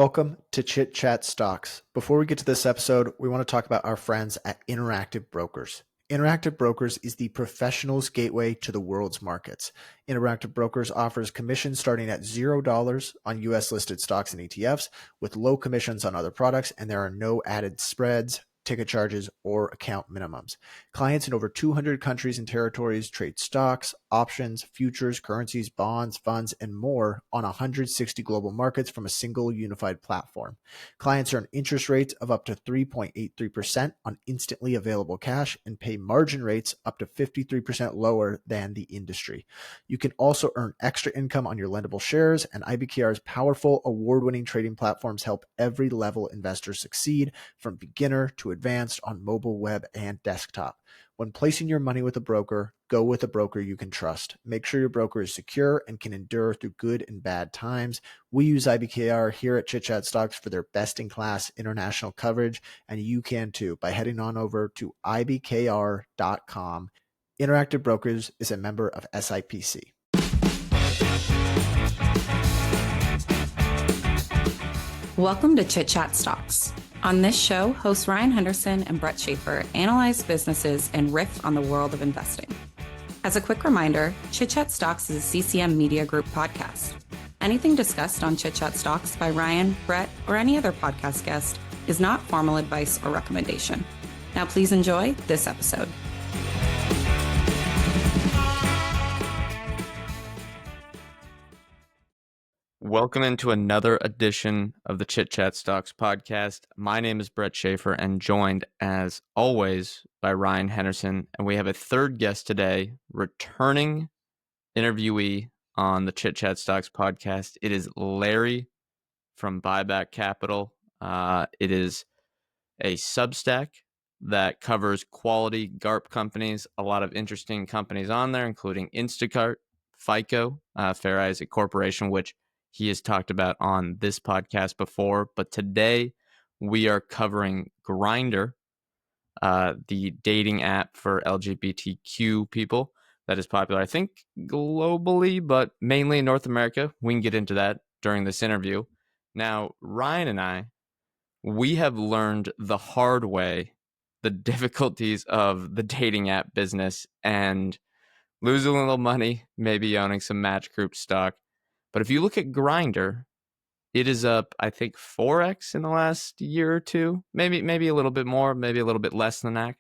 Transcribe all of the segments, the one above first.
Welcome to Chit Chat Stocks. Before we get to this episode, we want to talk about our friends at Interactive Brokers. Interactive Brokers is the professional's gateway to the world's markets. Interactive Brokers offers commissions starting at $0 on US listed stocks and ETFs with low commissions on other products, and there are no added spreads, ticket charges, or account minimums. Clients in over 200 countries and territories trade stocks, options, futures, currencies, bonds, funds, and more on 160 global markets from a single unified platform. Clients earn interest rates of up to 3.83% on instantly available cash and pay margin rates up to 53% lower than the industry. You can also earn extra income on your lendable shares, and IBKR's powerful, award-winning trading platforms help every level investor succeed, from beginner to advanced, on mobile, web, and desktop. When placing your money with a broker, go with a broker you can trust. Make sure your broker is secure and can endure through good and bad times. We use IBKR here at Chit Chat Stocks for their best-in-class international coverage, and you can too by heading on over to ibkr.com. Interactive Brokers is a member of SIPC. Welcome to Chit Chat Stocks. On this show, hosts Ryan Henderson and Brett Schaefer analyze businesses and riff on the world of investing. As a quick reminder, Chit Chat Stocks is a CCM Media Group podcast. Anything discussed on Chit Chat Stocks by Ryan, Brett, or any other podcast guest is not formal advice or recommendation. Now please enjoy this episode. Welcome into another edition of the Chit Chat Stocks podcast. My name is Brett Schaefer and joined, as always, by Ryan Henderson. And we have a third guest today, returning interviewee on the Chit Chat Stocks podcast. It is Larry from Buyback Capital. It is a Substack that covers quality GARP companies, a lot of interesting companies on there, including Instacart, FICO, Fair Isaac Corporation, which he has talked about on this podcast before. But today we are covering Grindr, the dating app for LGBTQ people that is popular, I think, globally, but mainly in North America. We can get into that during this interview. Now, Ryan and I, we have learned the hard way the difficulties of the dating app business and losing a little money, maybe owning some Match Group stock. But if you look at Grindr, it is up, I think, 4x in the last year or two. Maybe a little bit more, maybe a little bit less than that.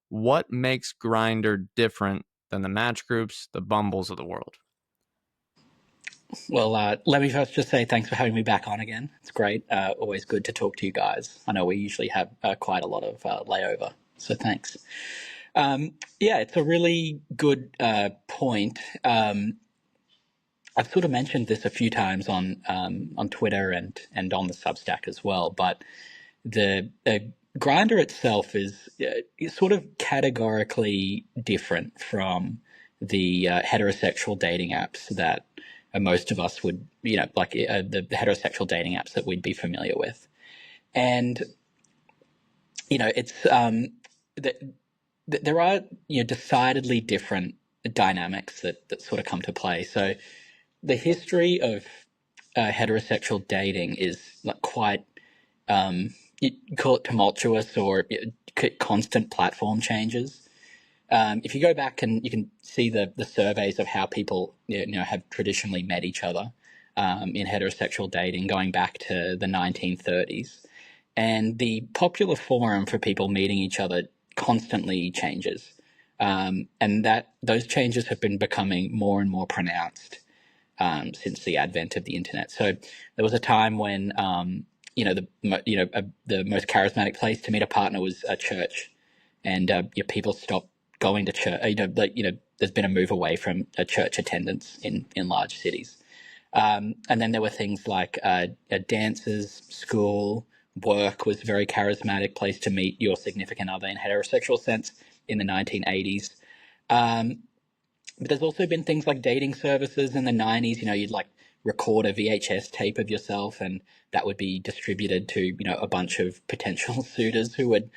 What makes Grindr different than the Match Groups, the Bumbles of the world? Well, let me first just say thanks for having me back on again. It's great. Always good to talk to you guys. I know we usually have quite a lot of layover, so thanks. It's a really good point. I've sort of mentioned this a few times on Twitter and on the Substack as well, but the Grindr itself is sort of categorically different from the heterosexual dating apps that most of us would, like the heterosexual dating apps that we'd be familiar with. And, it's there are decidedly different dynamics that sort of come to play. So the history of heterosexual dating is like quite, you call it tumultuous or constant platform changes. If you go back and you can see the surveys of how people have traditionally met each other in heterosexual dating going back to the 1930s, and the popular forum for people meeting each other constantly changes, and that those changes have been becoming more and more pronounced since the advent of the internet. So there was a time when the most charismatic place to meet a partner was a church, and people stopped going to church. There's been a move away from a church attendance in large cities, and then there were things like dances, school, work was a very charismatic place to meet your significant other in heterosexual sense in the 1980s. But there's also been things like dating services in the 90s. You'd like record a VHS tape of yourself, and that would be distributed to a bunch of potential suitors who would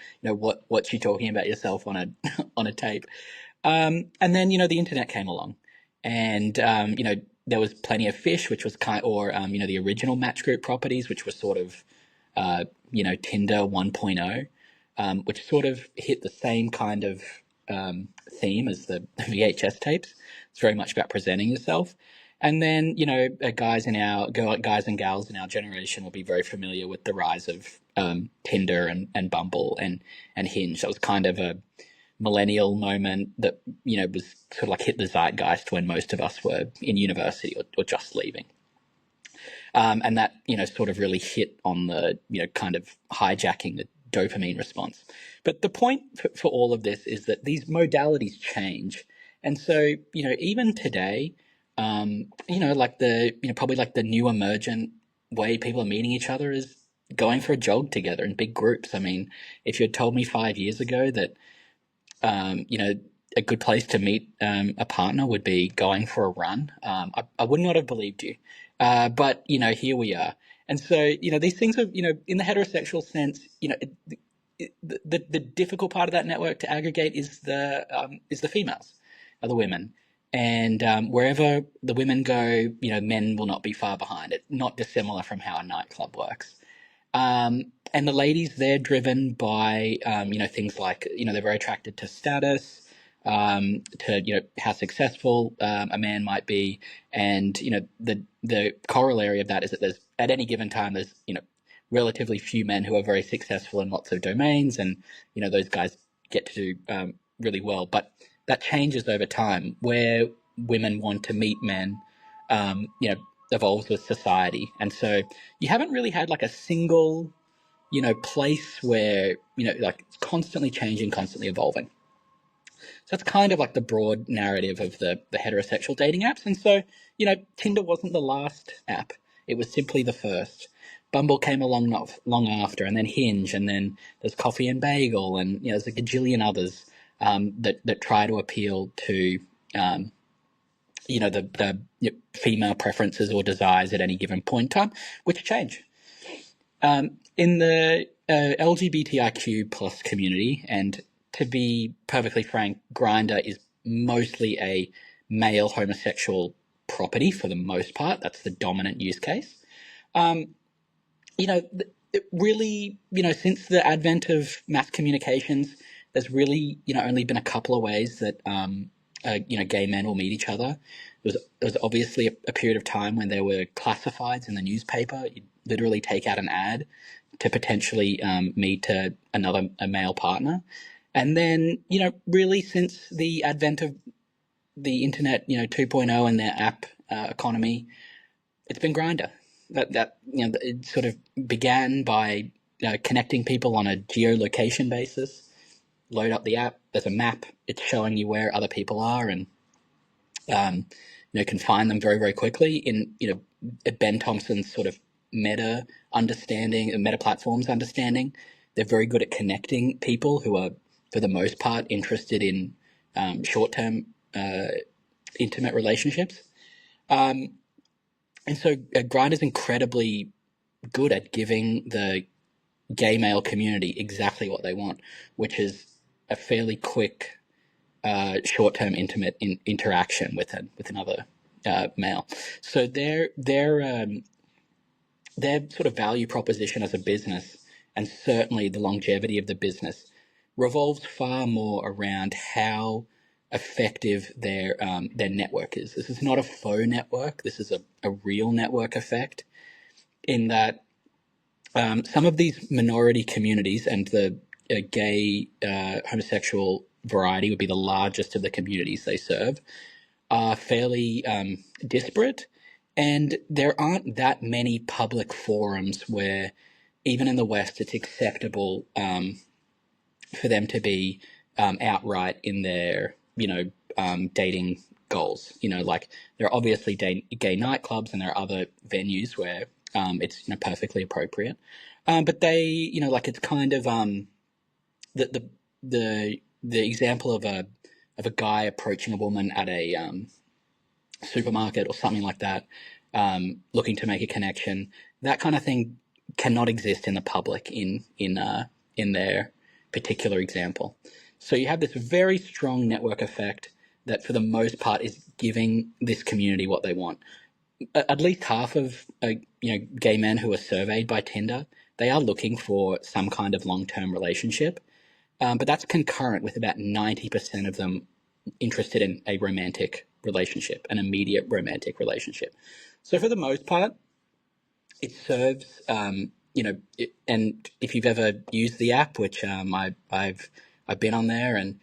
what's you talking about yourself on a on a tape. And then the internet came along, and there was Plenty of Fish, which was or the original Match Group properties, which were sort of Tinder 1.0, which sort of hit the same kind of theme as the VHS tapes. It's very much about presenting yourself. And then, guys and gals in our generation will be very familiar with the rise of Tinder and Bumble and Hinge. That was kind of a millennial moment that, was sort of like hit the zeitgeist when most of us were in university or just leaving. And that, sort of really hit on the, kind of hijacking the dopamine response. But the point for all of this is that these modalities change. And so, even today, probably like the new emergent way people are meeting each other is going for a jog together in big groups. I mean, if you had told me 5 years ago that, a good place to meet a partner would be going for a run, I would not have believed you. But, here we are. And so, these things are, in the heterosexual sense, the difficult part of that network to aggregate is the females, are the women. And wherever the women go, men will not be far behind. It's not dissimilar from how a nightclub works. And the ladies, they're driven by, things like, they're very attracted to status, to, how successful a man might be. And, the corollary of that is that there's, at any given time, there's, relatively few men who are very successful in lots of domains. And, those guys get to do really well. But that changes over time. Where women want to meet men, evolves with society. And so you haven't really had like a single, place where, like it's constantly changing, constantly evolving. So that's kind of like the broad narrative of the heterosexual dating apps. And so, Tinder wasn't the last app. It was simply the first. Bumble came along not long after, and then Hinge, and then there's Coffee and Bagel, and, there's a gajillion others that try to appeal to, the female preferences or desires at any given point in time, which change. In the LGBTIQ plus community, and to be perfectly frank, Grindr is mostly a male homosexual property for the most part. That's the dominant use case. It really, since the advent of mass communications, there's really, only been a couple of ways that, gay men will meet each other. There was obviously a period of time when there were classifieds in the newspaper. You'd literally take out an ad to potentially meet a male partner. And then, really since the advent of the internet, 2.0 and their app economy, it's been Grindr. That it sort of began by connecting people on a geolocation basis. Load up the app, there's a map, it's showing you where other people are, and can find them very, very quickly. In Ben Thompson's sort of meta platforms understanding, they're very good at connecting people who are, for the most part, interested in short-term intimate relationships. And so Grindr is incredibly good at giving the gay male community exactly what they want, which is a fairly quick, short-term intimate interaction with another male. So their sort of value proposition as a business, and certainly the longevity of the business, revolves far more around how effective their network is. This is not a faux network. This is a real network effect, in that some of these minority communities, and the gay homosexual variety would be the largest of the communities they serve, are fairly disparate, and there aren't that many public forums where, even in the West, it's acceptable for them to be outright in their dating goals. Like there are obviously gay nightclubs, and there are other venues where it's perfectly appropriate. But they, like it's kind of the example of a guy approaching a woman at a supermarket or something like that, looking to make a connection. That kind of thing cannot exist in the public in their particular example. So you have this very strong network effect that for the most part is giving this community what they want. At least half of gay men who are surveyed by Tinder, they are looking for some kind of long-term relationship, but that's concurrent with about 90% of them interested in a romantic relationship, an immediate romantic relationship. So for the most part, it serves, and if you've ever used the app, which I've been on there, and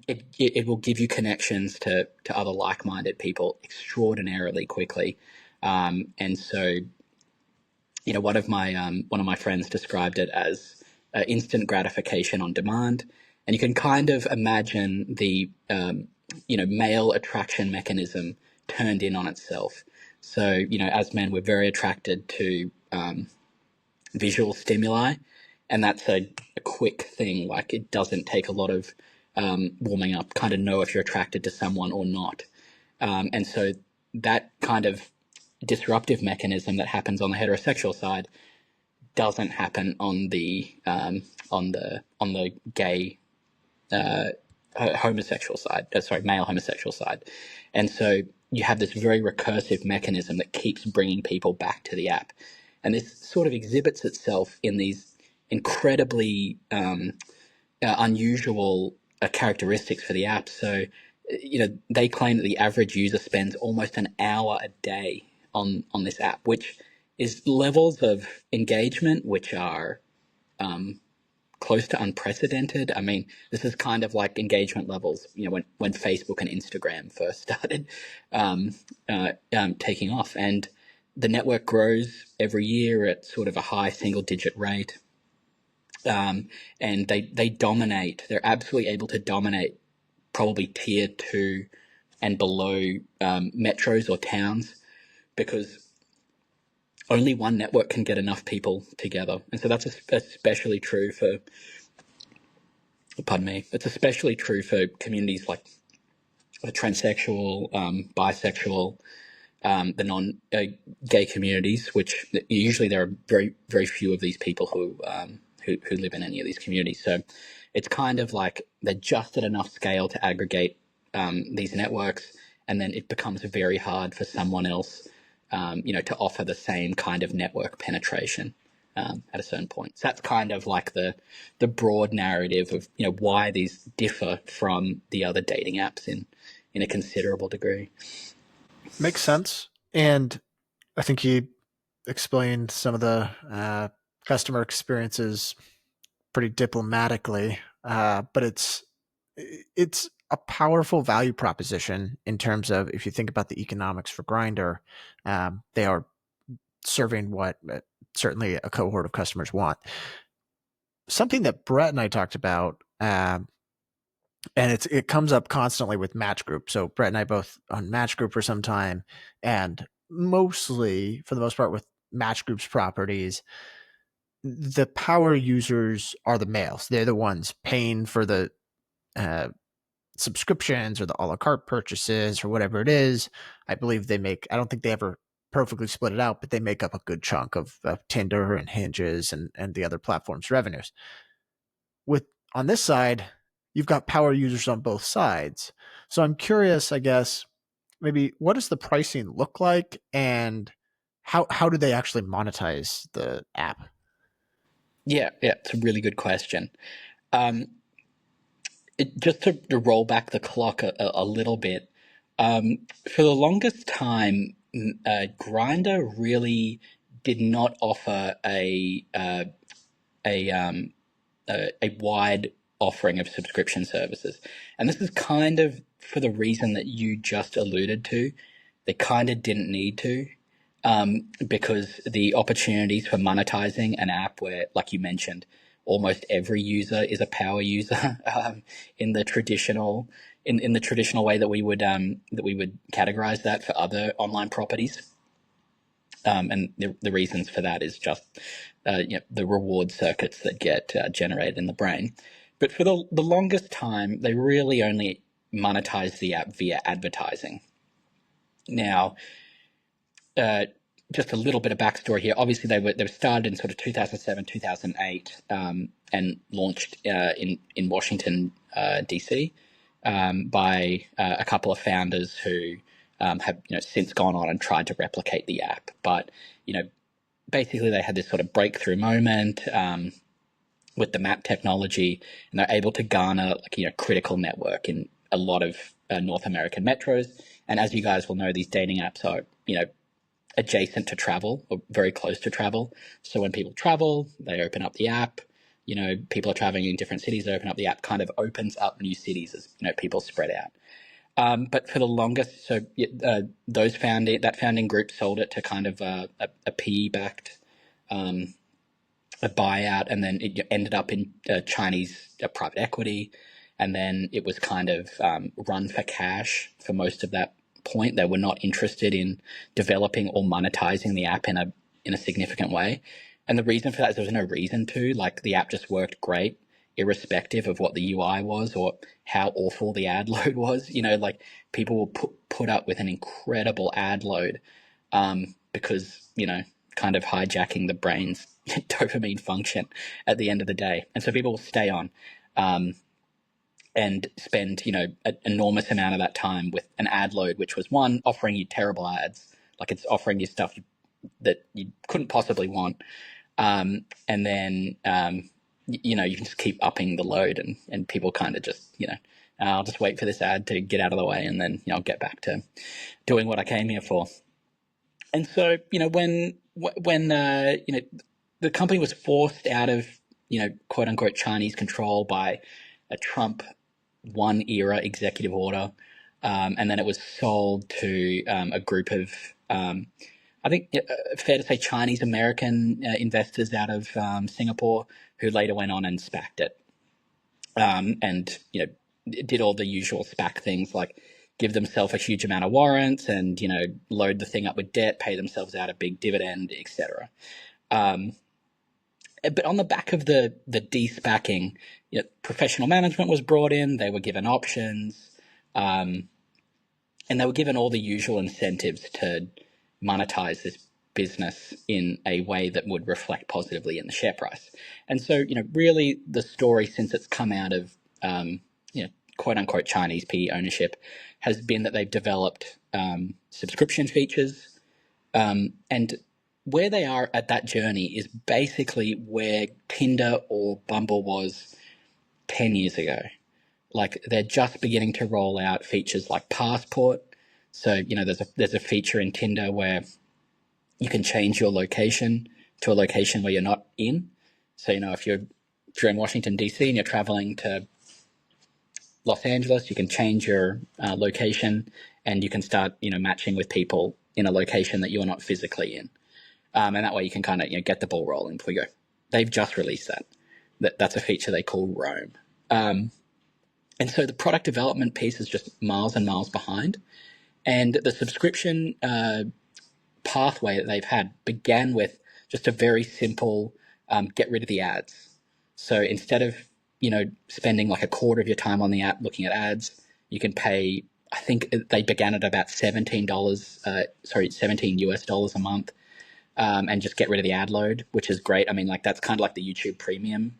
it will give you connections to other like-minded people extraordinarily quickly, and so one of my friends described it as instant gratification on demand, and you can kind of imagine the male attraction mechanism turned in on itself. So as men, we're very attracted to visual stimuli, and that's a quick thing. Like, it doesn't take a lot of warming up, kind of know if you're attracted to someone or not. And so that kind of disruptive mechanism that happens on the heterosexual side doesn't happen on the gay homosexual side. Male homosexual side. And so you have this very recursive mechanism that keeps bringing people back to the app, and this sort of exhibits itself in these incredibly unusual characteristics for the app. So they claim that the average user spends almost an hour a day on this app, which is levels of engagement which are close to unprecedented. I mean, this is kind of like engagement levels, when Facebook and Instagram first started taking off, and the network grows every year at sort of a high single-digit rate, and they dominate. They're absolutely able to dominate probably tier 2 and below metros or towns, because only one network can get enough people together. And so that's especially true for, it's especially true for communities like transsexual, bisexual, the non-gay communities, which usually there are very, very few of these people who live in any of these communities. So it's kind of like they're just at enough scale to aggregate these networks, and then it becomes very hard for someone else to offer the same kind of network penetration at a certain point. So that's kind of like the broad narrative of why these differ from the other dating apps in a considerable degree. Makes sense. And I think you explained some of the customer experiences pretty diplomatically, but it's a powerful value proposition in terms of, if you think about the economics for Grindr, they are serving what certainly a cohort of customers want. Something that Brett and I talked about, and it comes up constantly with Match Group. So Brett and I both on Match Group for some time, and mostly, for the most part, with Match Group's properties, the power users are the males. They're the ones paying for the subscriptions or the a la carte purchases or whatever it is. I believe they make, I don't think they ever perfectly split it out, but they make up a good chunk of Tinder and Hinges and the other platforms' revenues. On this side, you've got power users on both sides. So I'm curious, I guess, maybe what does the pricing look like, and how do they actually monetize the app? Yeah, it's a really good question. Just to roll back the clock a little bit, for the longest time, Grindr really did not offer a wide offering of subscription services, and this is kind of for the reason that you just alluded to. They kind of didn't need to, because the opportunities for monetizing an app where, like you mentioned, almost every user is a power user in the traditional way that we would categorize that for other online properties. And the reasons for that is just the reward circuits that get generated in the brain. But for the longest time, they really only monetized the app via advertising. Now, just a little bit of backstory here. Obviously, they were started in sort of 2007, 2008, and launched in Washington, D.C. by a couple of founders who have since gone on and tried to replicate the app. But basically they had this sort of breakthrough moment with the map technology, and they're able to garner critical network in a lot of North American metros. And as you guys will know, these dating apps are adjacent to travel or very close to travel. So when people travel, they open up the app. People are traveling in different cities. They open up the app, kind of opens up new cities as people spread out. But for the longest, so that founding group sold it to kind of a PE backed a buyout, and then it ended up in Chinese private equity, and then it was kind of run for cash for most of that point. They were not interested in developing or monetizing the app in a significant way, and the reason for that is there was no reason to. The app just worked great, irrespective of what the UI was or how awful the ad load was. People will put up with an incredible ad load because kind of hijacking the brain's dopamine function at the end of the day. And so people will stay on and spend, an enormous amount of that time with an ad load, which was one, offering you terrible ads. It's offering you stuff that you couldn't possibly want. And then, you can just keep upping the load and people kind of just, I'll just wait for this ad to get out of the way and then, I'll get back to doing what I came here for. And so, when the company was forced out of, quote unquote Chinese control by a Trump one era executive order, and then it was sold to a group of, I think fair to say Chinese American investors out of Singapore, who later went on and SPAC'd it, and did all the usual SPAC things like give themselves a huge amount of warrants and load the thing up with debt, pay themselves out a big dividend, etc. But on the back of the de-SPACing, professional management was brought in. They were given options, and they were given all the usual incentives to monetize this business in a way that would reflect positively in the share price. And so, really the story since it's come out of, quote unquote Chinese PE ownership has been that they've developed subscription features, and where they are at that journey is basically where Tinder or Bumble was 10 years ago. They're just beginning to roll out features like Passport. So, there's a feature in Tinder where you can change your location to a location where you're not in. So, if you're in Washington, D.C. and you're traveling to Los Angeles, you can change your location and you can start, matching with people in a location that you are not physically in. And that way you can kind of, get the ball rolling before you go. They've just released that. That's a feature they call Roam. And so the product development piece is just miles and miles behind. And the subscription pathway that they've had began with just a very simple get rid of the ads. So instead of, spending a quarter of your time on the app looking at ads, you can pay, I think they began at about $17 US a month. And just get rid of the ad load, which is great. I mean, that's kind of like the YouTube Premium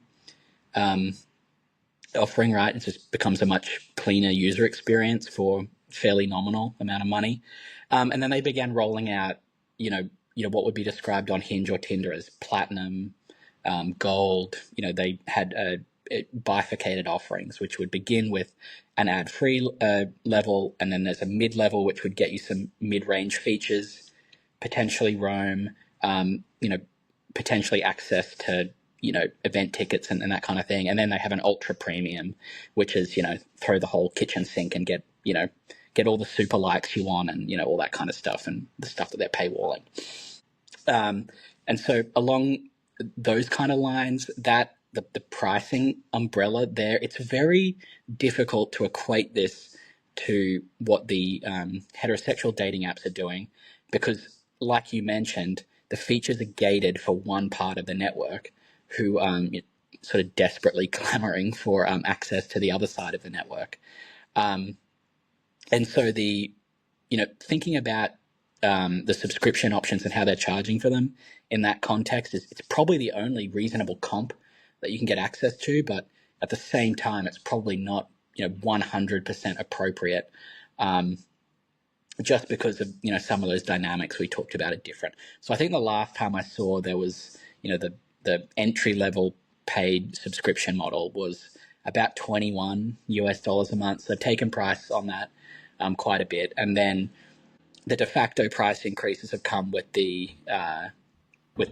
offering, right? It just becomes a much cleaner user experience for fairly nominal amount of money. And then they began rolling out, what would be described on Hinge or Tinder as platinum, gold. They had bifurcated offerings, which would begin with an ad-free level, and then there's a mid-level, which would get you some mid-range features, potentially Roam, potentially access to, event tickets and that kind of thing. And then they have an ultra premium, which is, throw the whole kitchen sink and get all the super likes you want and, all that kind of stuff and the stuff that they're paywalling. And so along those kind of lines, that the pricing umbrella there, it's very difficult to equate this to what the heterosexual dating apps are doing, because like you mentioned, the features are gated for one part of the network who sort of desperately clamoring for access to the other side of the network. And so thinking about the subscription options and how they're charging for them in that context it's probably the only reasonable comp that you can get access to, but at the same time, it's probably not 100% appropriate, just because of some of those dynamics we talked about are different. So I think the last time I saw there was the entry level paid subscription model was about $21 a month. So they've taken price on that quite a bit, and then the de facto price increases have come with the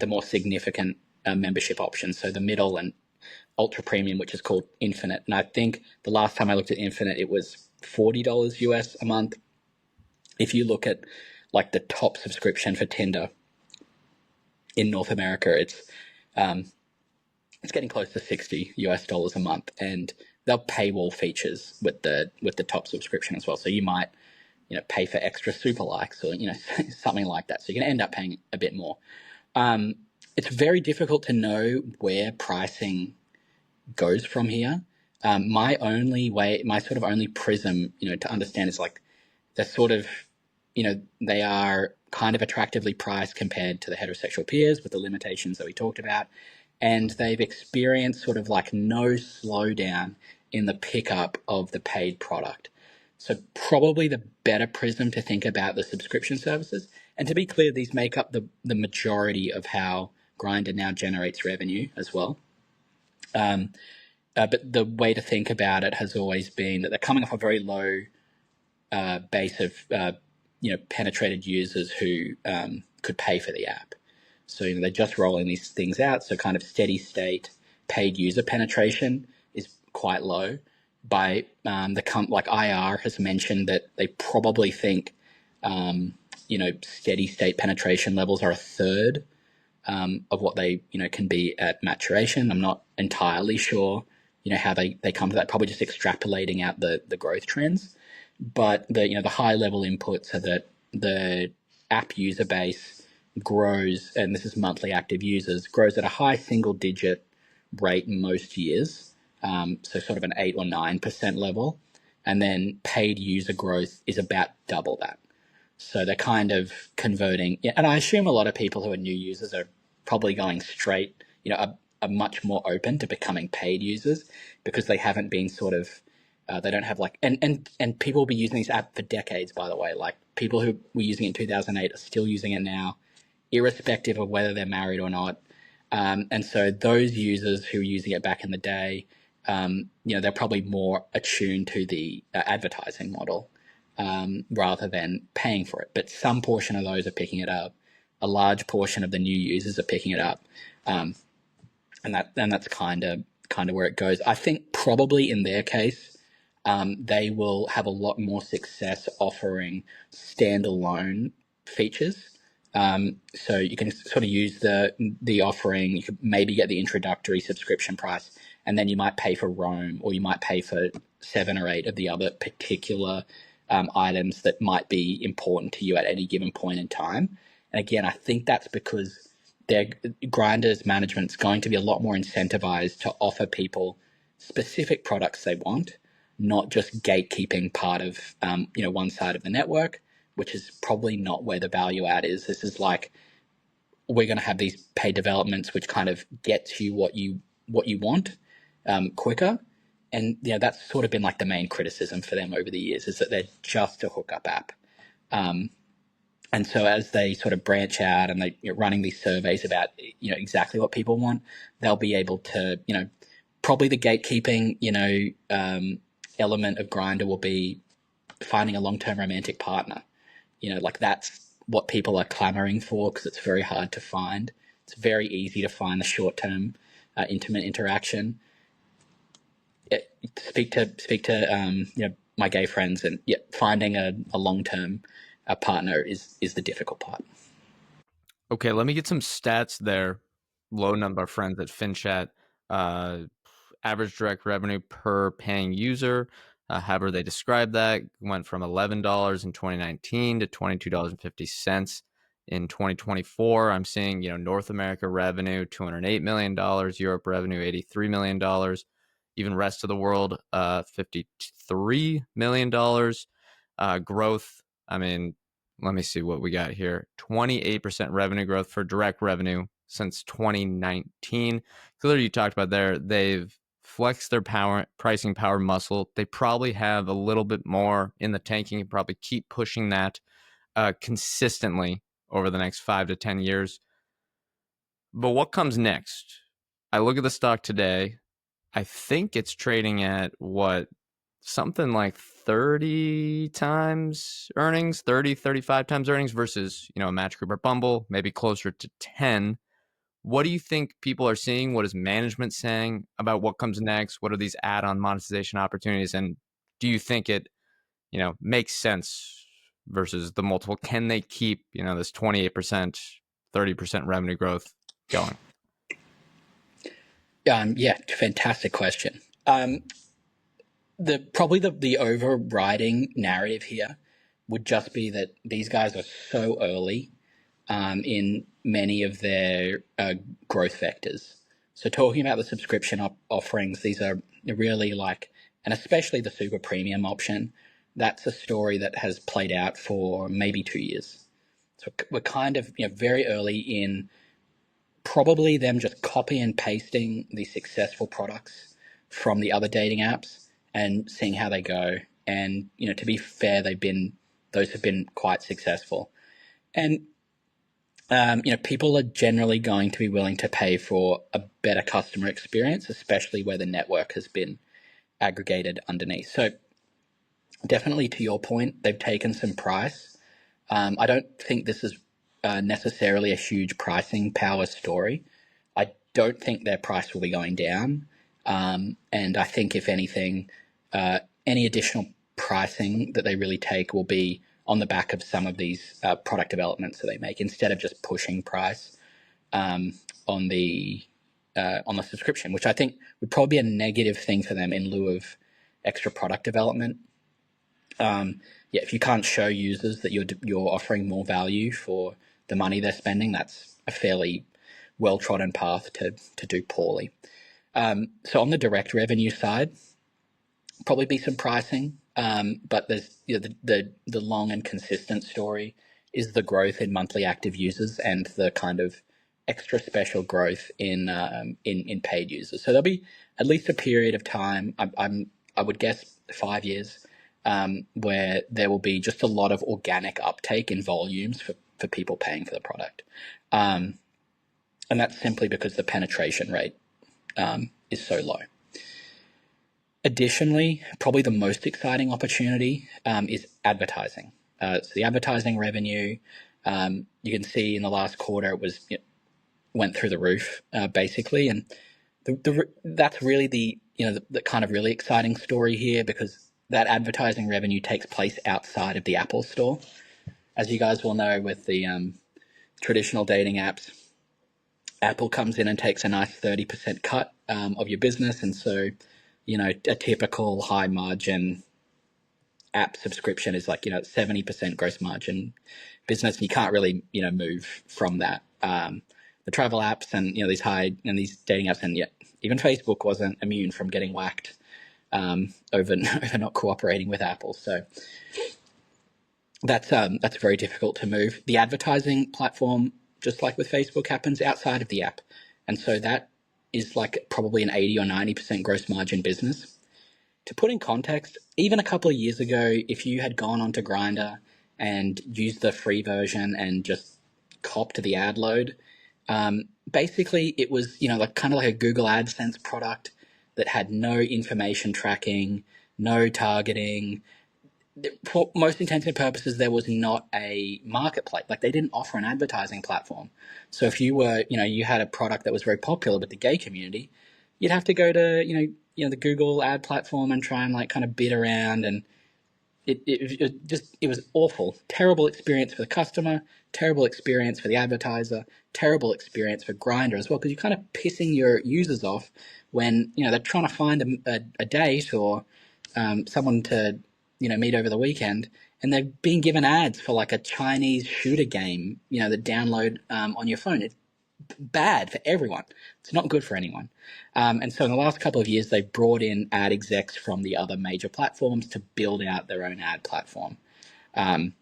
more significant membership options. So the middle and ultra premium, which is called Infinite. And I think the last time I looked at Infinite, it was $40 US a month. If you look at like the top subscription for Tinder in North America, it's getting close to $60 a month, and they'll paywall features with the top subscription as well. So you might pay for extra super likes or something like that. So you're going to end up paying a bit more. It's very difficult to know where pricing goes from here. My sort of only prism, to understand is like they're sort of, they are kind of attractively priced compared to the heterosexual peers with the limitations that we talked about. And they've experienced sort of like no slowdown in the pickup of the paid product. So probably the better prism to think about the subscription services. And to be clear, these make up the majority of how Grindr now generates revenue as well. But the way to think about it has always been that they're coming off a very low base of penetrated users who could pay for the app. So they're just rolling these things out. So kind of steady state paid user penetration is quite low. By like IR has mentioned that they probably think steady state penetration levels are a third of what they can be at maturation. I'm not entirely sure how they come to that. Probably just extrapolating out the growth trends. But the high level inputs are that the app user base grows, and this is monthly active users, grows at a high single digit rate most years. So sort of an 8 or 9% level. And then paid user growth is about double that. So they're kind of converting. And I assume a lot of people who are new users are probably going straight, are much more open to becoming paid users because they haven't been sort of, they don't have like, and people will be using this app for decades, by the way. Like people who were using it in 2008 are still using it now, irrespective of whether they're married or not. And so those users who were using it back in the day, they're probably more attuned to the advertising model rather than paying for it. But some portion of those are picking it up. A large portion of the new users are picking it up, and that's kind of where it goes. I think probably in their case, they will have a lot more success offering standalone features. So you can sort of use the offering. You could maybe get the introductory subscription price, and then you might pay for Roam, or you might pay for 7 or 8 of the other particular items that might be important to you at any given point in time. And again, I think that's because Grindr's management's going to be a lot more incentivized to offer people specific products they want, not just gatekeeping part of one side of the network, which is probably not where the value add is. This is like, we're going to have these paid developments which kind of gets you what you want quicker. And that's sort of been like the main criticism for them over the years, is that they're just a hookup app. And so as they sort of branch out and they're running these surveys about exactly what people want, they'll be able to probably the gatekeeping element of Grindr will be finding a long-term romantic partner. Like that's what people are clamoring for, because it's very hard to find. It's very easy to find the short-term intimate interaction. Speak to my gay friends, and finding a long-term partner is the difficult part. Okay, let me get some stats there. Low number of friends at FinChat. Average direct revenue per paying user, however they describe that, went from $11 in 2019 to $22.50 in 2024. I'm seeing, North America revenue, $208 million, Europe revenue, $83 million, even rest of the world, $53 million. Growth, I mean, let me see what we got here. 28% revenue growth for direct revenue since 2019. Clearly, you talked about there, they've flex their pricing power muscle. They probably have a little bit more in the tanking and probably keep pushing that consistently over the next 5 to 10 years. But what comes next? I look at the stock today. I think it's trading at something like 30 times earnings, 30, 35 times earnings versus, a Match Group or Bumble, maybe closer to 10. What do you think people are seeing? What is management saying about what comes next? What are these add-on monetization opportunities? And do you think it, makes sense versus the multiple? Can they keep, this 28%, 30% revenue growth going? Yeah, fantastic question. The overriding narrative here would just be that these guys are so early in many of their growth vectors. So talking about the subscription offerings, these are really and especially the super premium option, that's a story that has played out for maybe 2 years. So we're kind of very early in probably them just copy and pasting the successful products from the other dating apps and seeing how they go. And to be fair, those have been quite successful. And people are generally going to be willing to pay for a better customer experience, especially where the network has been aggregated underneath. So definitely, to your point, they've taken some price. I don't think this is necessarily a huge pricing power story. I don't think their price will be going down. And I think, if anything, any additional pricing that they really take will be on the back of some of these product developments that they make, instead of just pushing price on the subscription, which I think would probably be a negative thing for them in lieu of extra product development. If you can't show users that you're offering more value for the money they're spending, that's a fairly well-trodden path to do poorly. So on the direct revenue side, probably be some pricing, but there's the long and consistent story is the growth in monthly active users and the kind of extra special growth in paid users. So there'll be at least a period of time, I would guess 5 years, where there will be just a lot of organic uptake in volumes for people paying for the product. And that's simply because the penetration rate is so low. Additionally, probably the most exciting opportunity is advertising. So the advertising revenue, you can see in the last quarter, it went through the roof, basically. And that's really the kind of really exciting story here, because that advertising revenue takes place outside of the Apple Store. As you guys will know, with the traditional dating apps, Apple comes in and takes a nice 30% cut of your business. And so, a typical high margin app subscription is 70% gross margin business. And you can't really, move from that. The travel apps and, these dating apps, and even Facebook wasn't immune from getting whacked over not cooperating with Apple. So that's very difficult to move. The advertising platform, just like with Facebook, happens outside of the app. And so that is probably an 80 or 90% gross margin business. To put in context, even a couple of years ago, if you had gone onto Grindr and used the free version and just copped the ad load, basically it was, kind of like a Google AdSense product that had no information tracking, no targeting. For most intents and purposes, there was not a marketplace. They didn't offer an advertising platform. So if you were, you had a product that was very popular with the gay community, you'd have to go to, the Google ad platform and try and kind of bid around, and it was awful. Terrible experience for the customer, terrible experience for the advertiser, terrible experience for Grindr as well, because you're kind of pissing your users off when they're trying to find a date or someone to meet over the weekend, and they're being given ads for a Chinese shooter game that download on your phone. It's bad for everyone. It's not good for anyone. And so in the last couple of years, they've brought in ad execs from the other major platforms to build out their own ad platform. And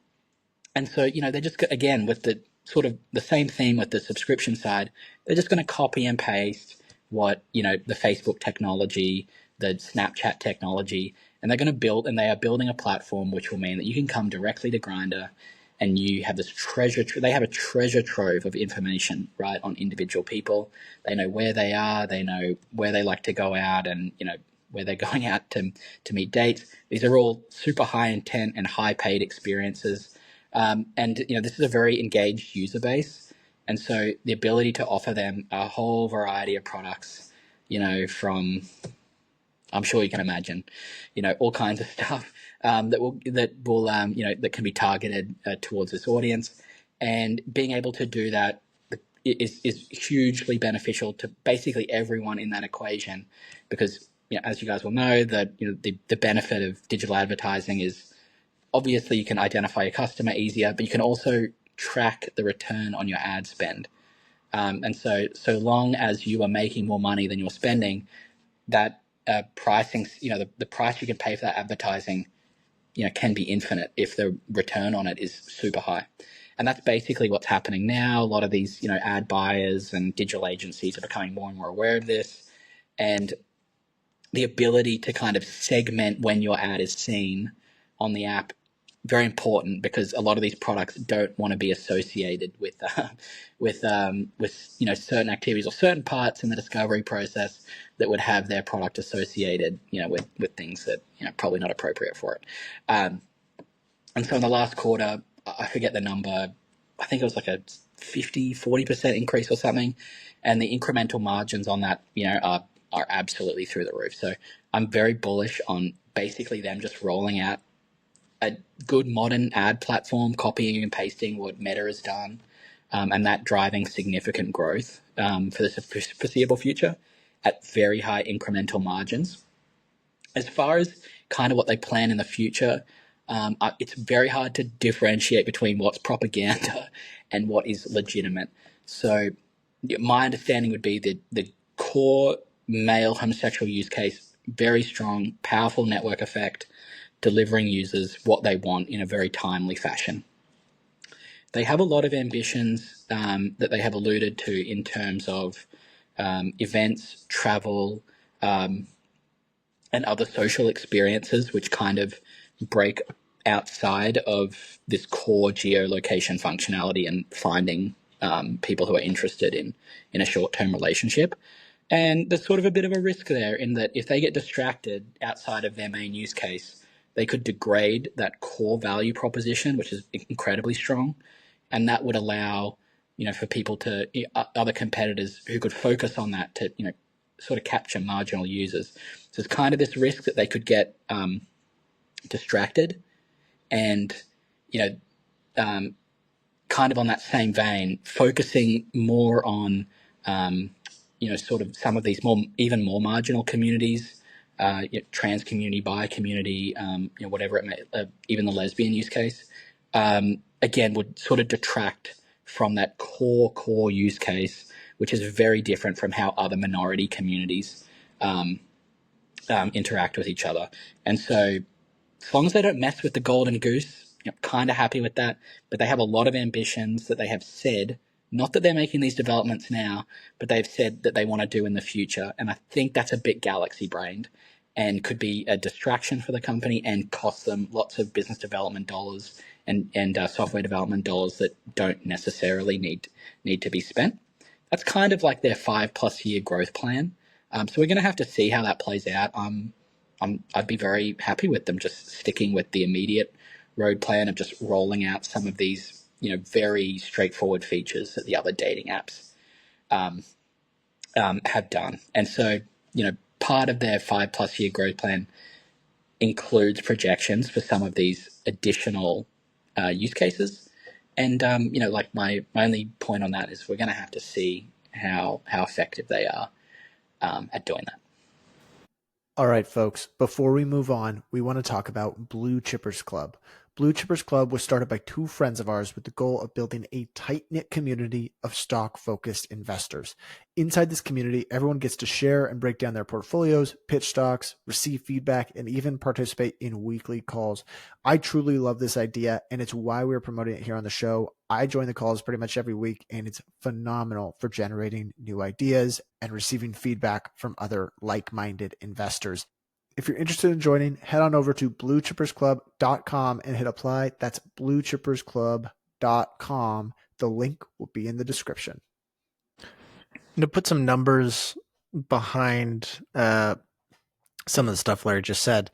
so, they're just, again, with the sort of the same theme with the subscription side, they're just going to copy and paste what, the Facebook technology, the Snapchat technology, and they're going to build, and they are building a platform which will mean that you can come directly to Grindr, and you have this they have a treasure trove of information, right, on individual people. They know where they are, they know where they like to go out, and where they're going out to meet dates. These are all super high intent and high paid experiences, and this is a very engaged user base, and so the ability to offer them a whole variety of products, from, I'm sure you can imagine, all kinds of stuff, that can be targeted towards this audience, and being able to do that is hugely beneficial to basically everyone in that equation, because as you guys will know, that the benefit of digital advertising is obviously you can identify your customer easier, but you can also track the return on your ad spend. And so long as you are making more money than you're spending, that pricing, the price you can pay for that advertising, can be infinite if the return on it is super high. And that's basically what's happening now. A lot of these, ad buyers and digital agencies are becoming more and more aware of this. And the ability to kind of segment when your ad is seen on the app, very important, because a lot of these products don't want to be associated with certain activities or certain parts in the discovery process that would have their product associated with things that probably not appropriate for it. And so in the last quarter, I forget the number, I think it was like a 40% increase or something, and the incremental margins on that are absolutely through the roof. So I'm very bullish on basically them just rolling out a good modern ad platform, copying and pasting what Meta has done, and that driving significant growth for the foreseeable future at very high incremental margins. As far as kind of what they plan in the future, it's very hard to differentiate between what's propaganda and what is legitimate. So my understanding would be that the core male homosexual use case, very strong, powerful network effect, delivering users what they want in a very timely fashion. They have a lot of ambitions that they have alluded to in terms of events, travel, and other social experiences, which kind of break outside of this core geolocation functionality and finding people who are interested in a short-term relationship. And there's sort of a bit of a risk there in that if they get distracted outside of their main use case, they could degrade that core value proposition, which is incredibly strong. And that would allow, for people to, other competitors who could focus on that to, sort of capture marginal users. So it's kind of this risk that they could get distracted, and, kind of on that same vein, focusing more on, sort of some of these even more marginal communities, trans community, bi community, whatever it may, even the lesbian use case, again, would sort of detract from that core use case, which is very different from how other minority communities interact with each other. And so as long as they don't mess with the golden goose, kind of happy with that. But they have a lot of ambitions that they have said, not that they're making these developments now, but they've said that they want to do in the future. And I think that's a bit galaxy-brained and could be a distraction for the company and cost them lots of business development dollars and software development dollars that don't necessarily need to be spent. That's kind of like their 5+ year growth plan. So we're going to have to see how that plays out. I'd be very happy with them just sticking with the immediate road plan of just rolling out some of these, very straightforward features that the other dating apps have done. And so, part of their 5+ year growth plan includes projections for some of these additional use cases. And, like my only point on that is we're going to have to see how effective they are at doing that. All right, folks, before we move on, we want to talk about Blue Chippers Club. Blue Chippers Club was started by two friends of ours with the goal of building a tight-knit community of stock-focused investors. Inside this community, everyone gets to share and break down their portfolios, pitch stocks, receive feedback, and even participate in weekly calls. I truly love this idea, and it's why we're promoting it here on the show. I join the calls pretty much every week, and it's phenomenal for generating new ideas and receiving feedback from other like-minded investors. If you're interested in joining, head on over to bluechippersclub.com and hit apply. That's bluechippersclub.com. The link will be in the description. To put some numbers behind some of the stuff Larry just said,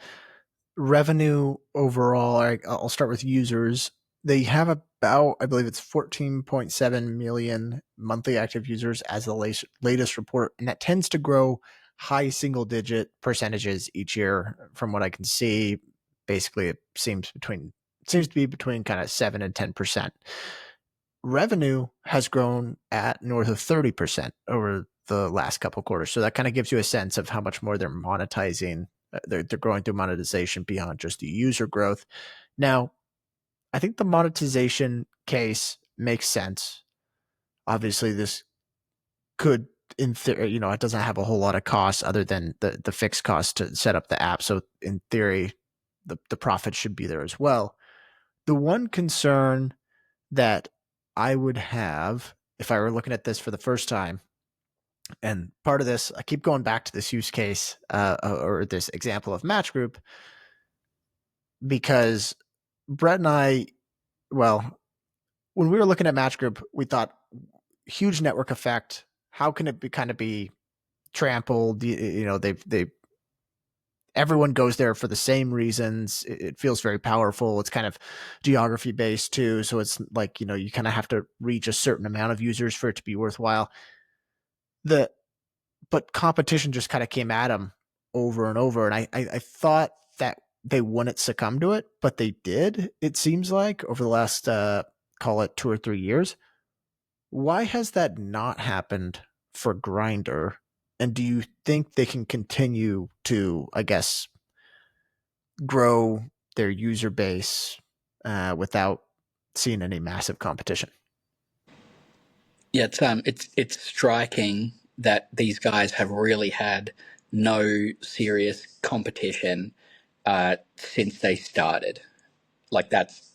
revenue overall, I'll start with users. They have about, I believe it's 14.7 million monthly active users as the latest report, and that tends to grow high single-digit percentages each year. From what I can see, basically it seems to be between kind of 7 and 10%. Revenue has grown at north of 30% over the last couple of quarters, so that kind of gives you a sense of how much more they're monetizing. They're growing through monetization beyond just the user growth. Now, I think the monetization case makes sense. Obviously, this could, in theory, it doesn't have a whole lot of costs other than the fixed cost to set up the app. So in theory, the profit should be there as well. The one concern that I would have if I were looking at this for the first time, and part of this, I keep going back to this use case or this example of Match Group, because Brett and I, when we were looking at Match Group, we thought huge network effect. How can it be trampled? Everyone goes there for the same reasons. It feels very powerful. It's kind of geography based too. So it's like, you kind of have to reach a certain amount of users for it to be worthwhile. But competition just kind of came at them over and over. And I thought that they wouldn't succumb to it, but they did, it seems like, over the last, call it 2 or 3 years. Why has that not happened for Grindr? And do you think they can continue to, I guess, grow their user base without seeing any massive competition? Yeah, it's striking that these guys have really had no serious competition since they started. Like that's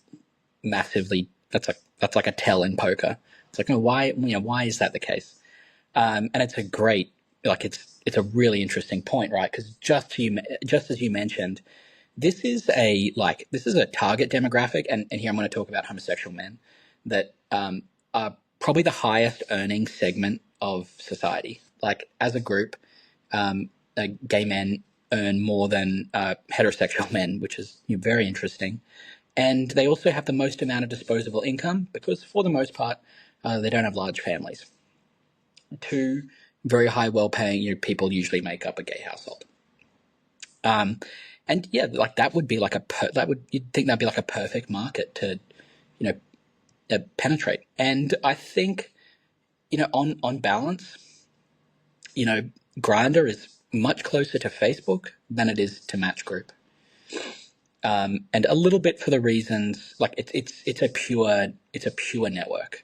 massively. That's like a tell in poker. It's like, why is that the case? And it's a great, it's a really interesting point, right? Because just as you mentioned, this is a target demographic, and here I'm going to talk about homosexual men that are probably the highest earning segment of society. Like as a group, gay men earn more than heterosexual men, which is very interesting. And they also have the most amount of disposable income because, for the most part, they don't have large families. Two very high, well-paying people usually make up a gay household. And yeah, like that would be you'd think that'd be like a perfect market to, penetrate. And I think, on balance, Grindr is much closer to Facebook than it is to Match Group. And a little bit for the reasons like it's a pure network.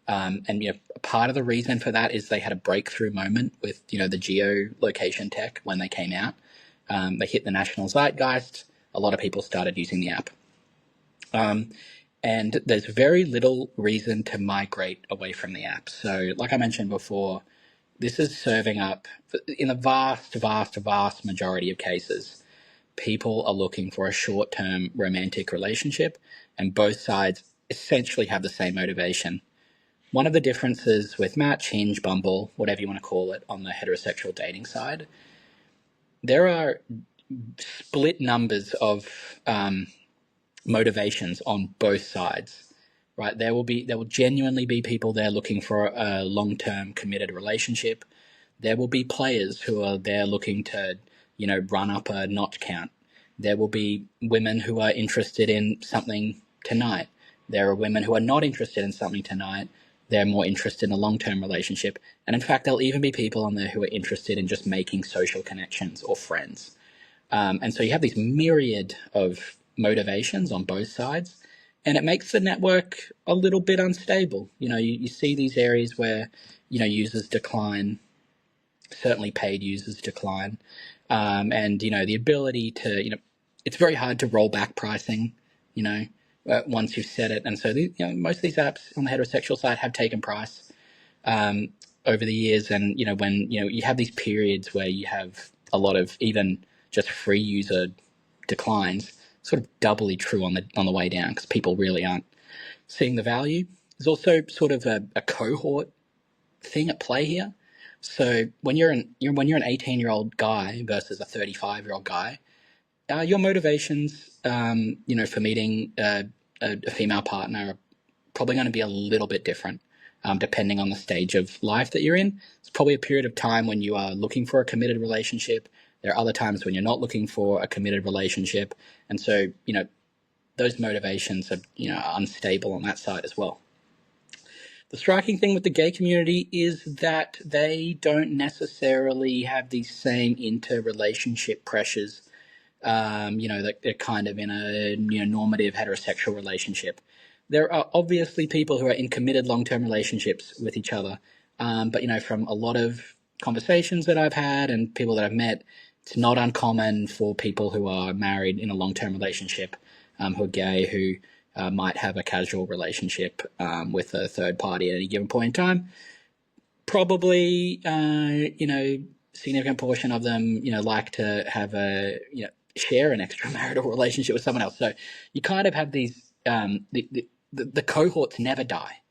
And part of the reason for that is they had a breakthrough moment with the geolocation tech when they came out. They hit the national zeitgeist. A lot of people started using the app. And there's very little reason to migrate away from the app. So like I mentioned before, this is serving up, in the vast majority of cases, people are looking for a short-term romantic relationship, and both sides essentially have the same motivation. One of the differences with Match, Hinge, Bumble, whatever you want to call it, on the heterosexual dating side, there are split numbers of motivations on both sides, right? There will genuinely be people there looking for a long-term committed relationship. There will be players who are there looking to, run up a notch count. There will be women who are interested in something tonight. There are women who are not interested in something tonight. They're more interested in a long-term relationship. And in fact, there'll even be people on there who are interested in just making social connections or friends. And so you have these myriad of motivations on both sides, and it makes the network a little bit unstable. You see these areas where users decline, certainly paid users decline, and the ability to it's very hard to roll back pricing, once you've set it. And so most of these apps on the heterosexual side have taken price over the years, and when you have these periods where you have a lot of even just free user declines, sort of doubly true on the way down because people really aren't seeing the value. There's also sort of a cohort thing at play here. So when you're an 18-year-old guy versus a 35-year-old guy, your motivations, for meeting a female partner are probably going to be a little bit different, depending on the stage of life that you're in. It's probably a period of time when you are looking for a committed relationship. There are other times when you're not looking for a committed relationship, and so those motivations are unstable on that side as well. The striking thing with the gay community is that they don't necessarily have these same interrelationship pressures. That they're kind of in a normative heterosexual relationship. There are obviously people who are in committed long-term relationships with each other, but from a lot of conversations that I've had and people that I've met, it's not uncommon for people who are married in a long-term relationship, who are gay, who might have a casual relationship with a third party at any given point in time. Probably, significant portion of them, like to have share an extramarital relationship with someone else. So you kind of have these, the cohorts never die.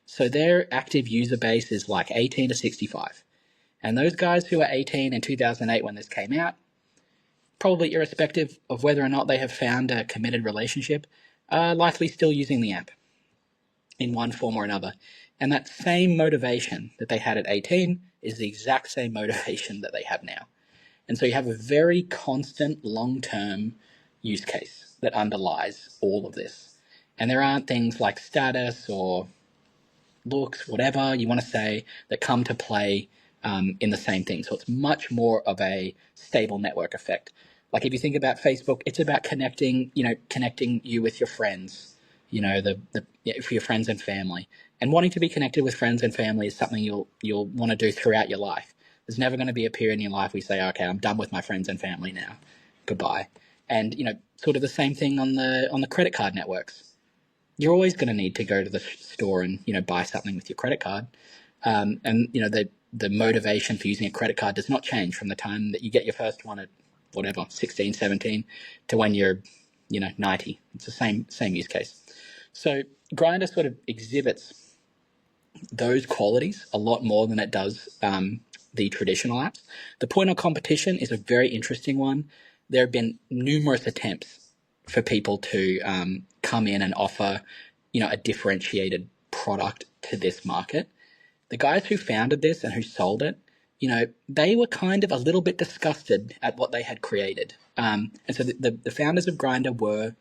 So their active user base is like 18 to 65. And those guys who are 18 in 2008 when this came out, probably irrespective of whether or not they have found a committed relationship, are likely still using the app in one form or another. And that same motivation that they had at 18 is the exact same motivation that they have now. And so you have a very constant long-term use case that underlies all of this. And there aren't things like status or looks, whatever you want to say, that come to play in the same thing. So it's much more of a stable network effect. Like if you think about Facebook, it's about connecting you with your friends, for your friends and family. And wanting to be connected with friends and family is something you'll want to do throughout your life. There's never going to be a period in your life where you say, okay, I'm done with my friends and family now. Goodbye. And sort of the same thing on the credit card networks. You're always going to need to go to the store and buy something with your credit card. And the motivation for using a credit card does not change from the time that you get your first one at whatever 16, 17 to when you're 90. It's the same use case. So Grindr sort of exhibits those qualities a lot more than it does the traditional apps. The point of competition is a very interesting one. There have been numerous attempts for people to come in and offer a differentiated product to this market. The guys who founded this and who sold it, they were kind of a little bit disgusted at what they had created. And so the founders of Grindr were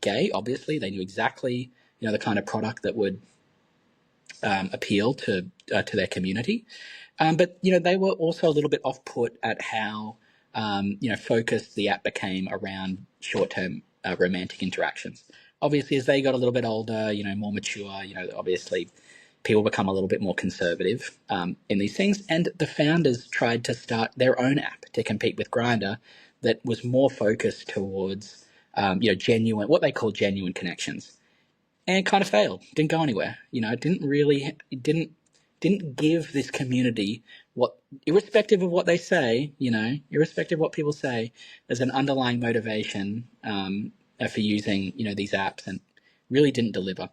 gay, obviously. They knew exactly, the kind of product that would appeal to their community. But, they were also a little bit off-put at how, focused the app became around short-term romantic interactions. Obviously, as they got a little bit older, more mature, obviously people become a little bit more conservative in these things. And the founders tried to start their own app to compete with Grindr that was more focused towards, genuine, what they call genuine connections. And it kind of failed. Didn't go anywhere. It didn't give this community what, irrespective of what they say, irrespective of what people say, there's an underlying motivation for using, these apps, and really didn't deliver.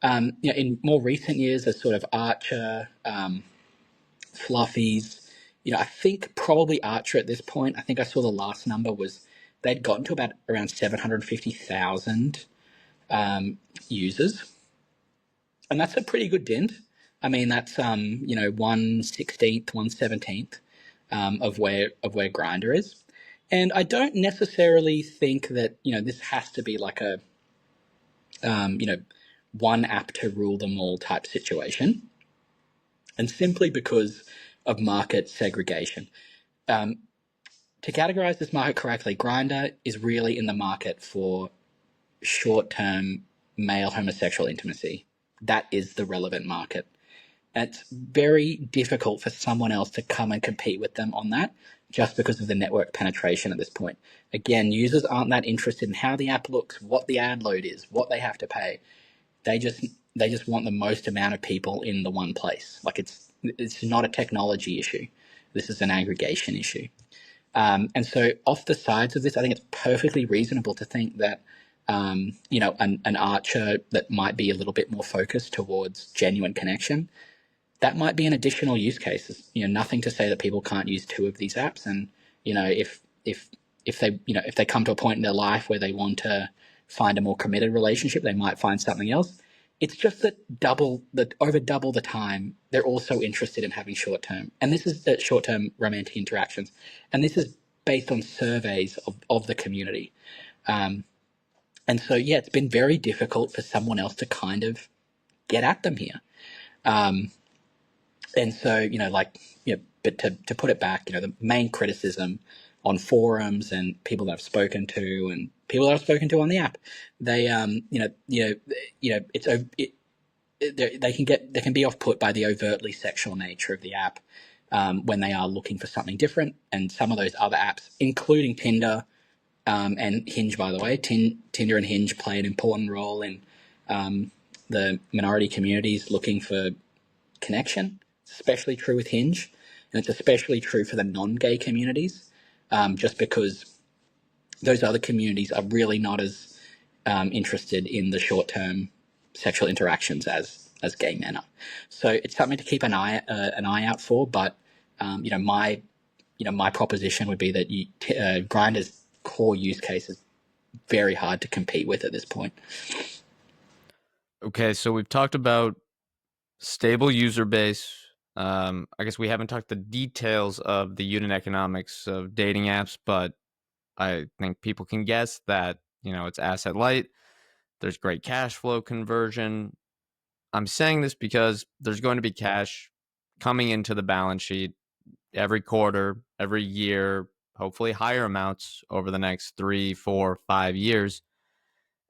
In more recent years, there's sort of Archer, Fluffies. I think probably Archer at this point, I think I saw the last number was they'd gotten to about around 750,000 users. And that's a pretty good dent. I mean, that's 1/16th, 1/17th of where Grindr is. And I don't necessarily think that this has to be like a one app to rule them all type situation, and simply because of market segregation. To categorize this market correctly, Grindr is really in the market for short-term male homosexual intimacy. That is the relevant market. And it's very difficult for someone else to come and compete with them on that just because of the network penetration at this point. Again, users aren't that interested in how the app looks, what the ad load is, what they have to pay. They just want the most amount of people in the one place. Like it's not a technology issue. This is an aggregation issue. And so off the sides of this, I think it's perfectly reasonable to think that an archer that might be a little bit more focused towards genuine connection, that might be an additional use case. Nothing to say that people can't use two of these apps. And if they come to a point in their life where they want to find a more committed relationship, they might find something else. It's just that over double the time, they're also interested in having short-term. And this is short-term romantic interactions. And this is based on surveys of the community. And so, yeah, it's been very difficult for someone else to kind of get at them here. And so, but to put it back, the main criticism on forums and people that I've spoken to and people that I've spoken to on the app, they, they can be off put by the overtly sexual nature of the app when they are looking for something different. And some of those other apps, including Tinder and Hinge, by the way, Tinder and Hinge play an important role in the minority communities looking for connection. It's especially true with Hinge, and it's especially true for the non-gay communities, just because those other communities are really not as interested in the short-term sexual interactions as gay men are. So it's something to keep an eye out for. But my proposition would be that Grindr's core use case is very hard to compete with at this point. Okay, so we've talked about stable user base. I guess we haven't talked the details of the unit economics of dating apps, but I think people can guess that, it's asset light. There's great cash flow conversion. I'm saying this because there's going to be cash coming into the balance sheet every quarter, every year, hopefully higher amounts over the next 3, 4, 5 years.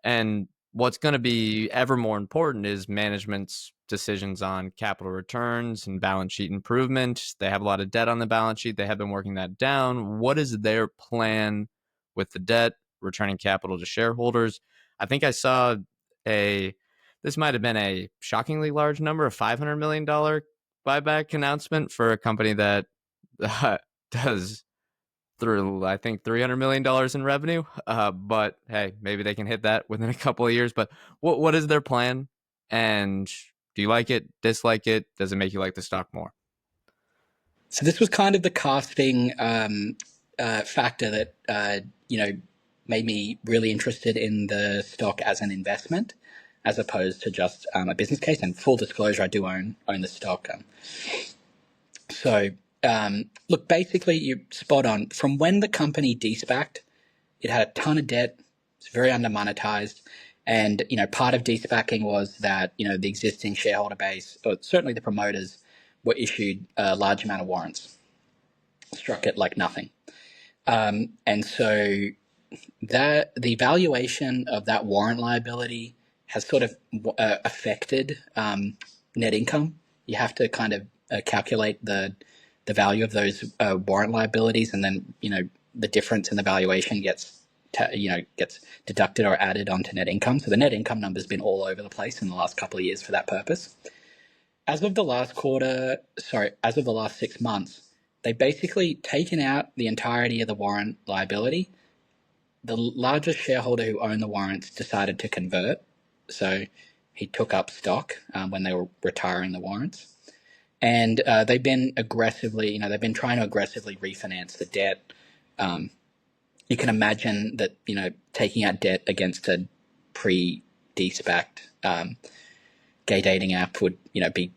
And what's going to be ever more important is management's decisions on capital returns and balance sheet improvement. They have a lot of debt on the balance sheet. They have been working that down. What is their plan with the debt, returning capital to shareholders? I think I saw this might have been a shockingly large number, a $500 million buyback announcement for a company that does through, I think, $300 million in revenue. But hey, maybe they can hit that within a couple of years. But what is their plan? And do you like it, dislike it? Does it make you like the stock more? So this was kind of the casting factor that, made me really interested in the stock as an investment, as opposed to just a business case. And full disclosure, I do own the stock. Look, basically, you're spot on. From when the company de-SPACed, it had a ton of debt. It's very under-monetized. And, part of de-SPACing was that, the existing shareholder base, or certainly the promoters, were issued a large amount of warrants, struck at like nothing. And so the valuation of that warrant liability has sort of affected net income. You have to kind of calculate the value of those warrant liabilities, and then the difference in the valuation gets deducted or added onto net income. So the net income number has been all over the place in the last couple of years for that purpose. As of the last 6 months, they've basically taken out the entirety of the warrant liability. The largest shareholder who owned the warrants decided to convert, so he took up stock when they were retiring the warrants. And they've been trying to aggressively refinance the debt. You can imagine that, taking out debt against a pre-de-SPACed gay dating app would, be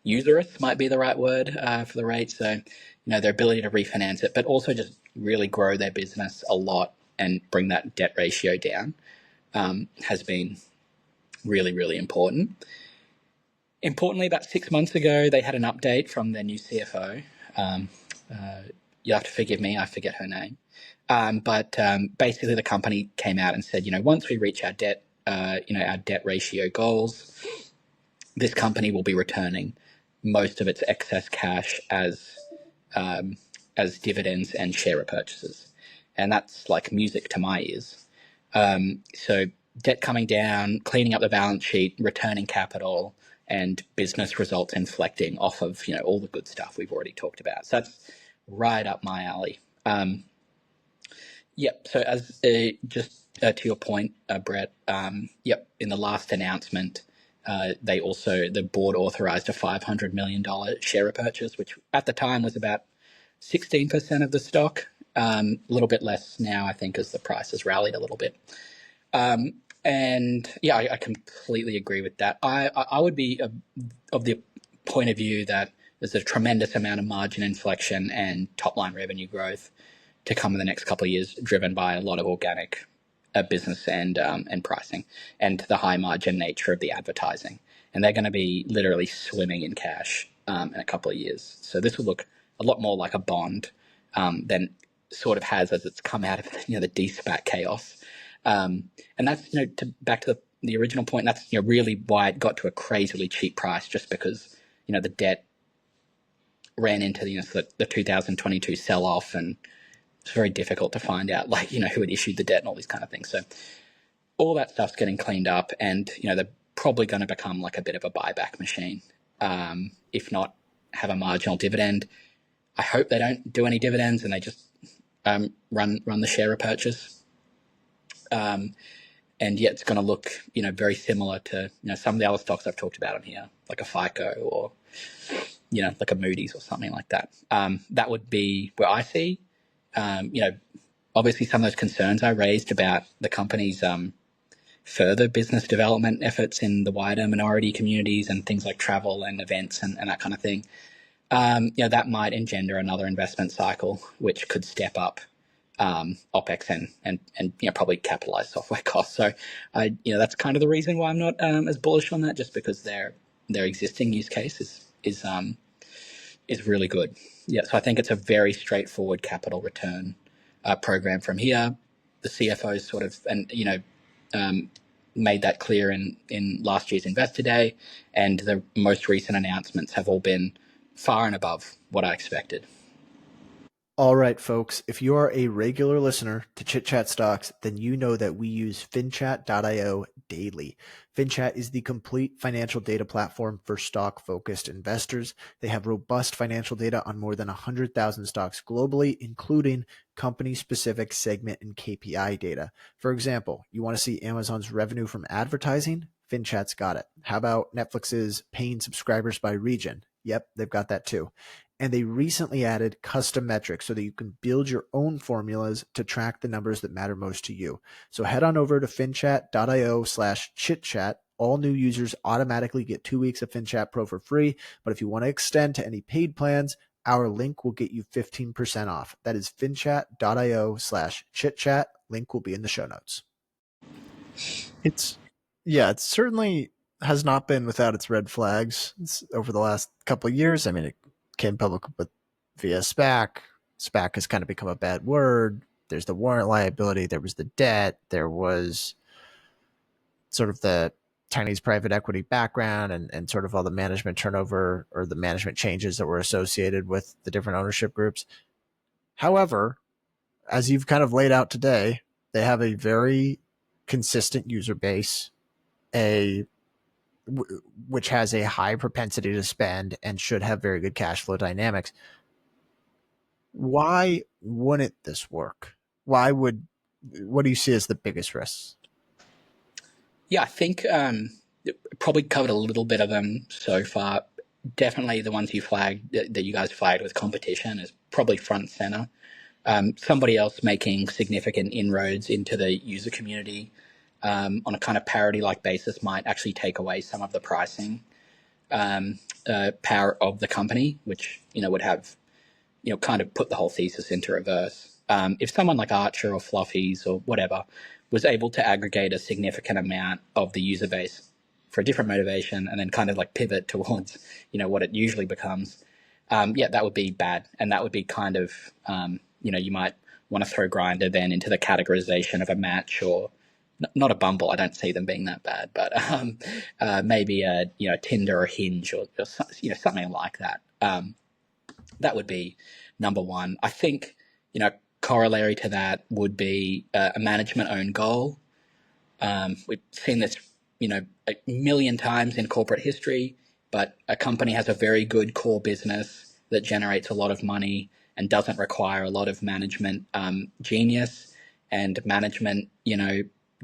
usurious, might be the right word for the rate. So, their ability to refinance it, but also just really grow their business a lot and bring that debt ratio down has been really, really important. Importantly, about 6 months ago, they had an update from their new CFO, you have to forgive me, I forget her name. But basically, the company came out and said, once we reach our debt, our debt ratio goals, this company will be returning most of its excess cash as dividends and share repurchases, and that's like music to my ears. So debt coming down, cleaning up the balance sheet, returning capital, and business results inflecting off of all the good stuff we've already talked about. So that's right up my alley. Yep. So as just to your point, Brett. Yep. In the last announcement, the board authorized a $500 million share repurchase, which at the time was about 16% of the stock. A little bit less now, I think, as the price has rallied a little bit. And yeah, I completely agree with that. I would be of the point of view that there's a tremendous amount of margin inflection and top line revenue growth to come in the next couple of years, driven by a lot of organic business and pricing, and the high margin nature of the advertising. And they're going to be literally swimming in cash in a couple of years. So this will look a lot more like a bond than sort of has as it's come out of the de-SPAC chaos. And that's back to the original point. That's really why it got to a crazily cheap price, just because the debt ran into the 2022 sell-off, and it's very difficult to find out who had issued the debt and all these kind of things. So all that stuff's getting cleaned up, and they're probably going to become like a bit of a buyback machine, if not have a marginal dividend. I hope they don't do any dividends and they just run the share repurchase. And yet it's going to look very similar to some of the other stocks I've talked about on here, like a FICO or like a Moody's or something like that. That would be where I see obviously some of those concerns I raised about the company's further business development efforts in the wider minority communities and things like travel and events and that kind of thing. That might engender another investment cycle, which could step up OPEX and probably capitalize software costs. So that's kind of the reason why I'm not as bullish on that, just because their existing use case is really good. Yeah, so I think it's a very straightforward capital return program from here. The CFO sort of made that clear in last year's Investor Day, and the most recent announcements have all been far and above what I expected. All right, folks, if you are a regular listener to Chit Chat Stocks, then you know that we use finchat.io daily. FinChat is the complete financial data platform for stock-focused investors. They have robust financial data on more than 100,000 stocks globally, including company-specific segment and KPI data. For example, you want to see Amazon's revenue from advertising? FinChat's got it. How about Netflix's paying subscribers by region? Yep, they've got that too. And they recently added custom metrics so that you can build your own formulas to track the numbers that matter most to you. So head on over to finchat.io/chitchat. All new users automatically get 2 weeks of FinChat Pro for free. But if you want to extend to any paid plans, our link will get you 15% off. That is finchat.io/chitchat. Link will be in the show notes. It certainly has not been without its red flags over the last couple of years. I mean, it came public via SPAC. SPAC has kind of become a bad word. There's the warrant liability. There was the debt. There was sort of the Chinese private equity background and sort of all the management turnover or the management changes that were associated with the different ownership groups. However, as you've kind of laid out today, they have a very consistent user base, which has a high propensity to spend and should have very good cash flow dynamics. Why wouldn't this work? What do you see as the biggest risks? Yeah, I think probably covered a little bit of them so far. Definitely the ones you flagged, that you guys flagged with competition, is probably front and center. Somebody else making significant inroads into the user community on a kind of parity-like basis might actually take away some of the pricing power of the company, which would have kind of put the whole thesis into reverse. If someone like Archer or Fluffies or whatever was able to aggregate a significant amount of the user base for a different motivation and then kind of like pivot towards what it usually becomes, yeah, that would be bad. And that would be kind of, you might want to throw Grindr then into the categorization of a Match or not a Bumble. I don't see them being that bad, but maybe a Tinder or Hinge or something like that. That would be number one. I think corollary to that would be a management-owned goal. We've seen this, a million times in corporate history, but a company has a very good core business that generates a lot of money and doesn't require a lot of management genius, and management,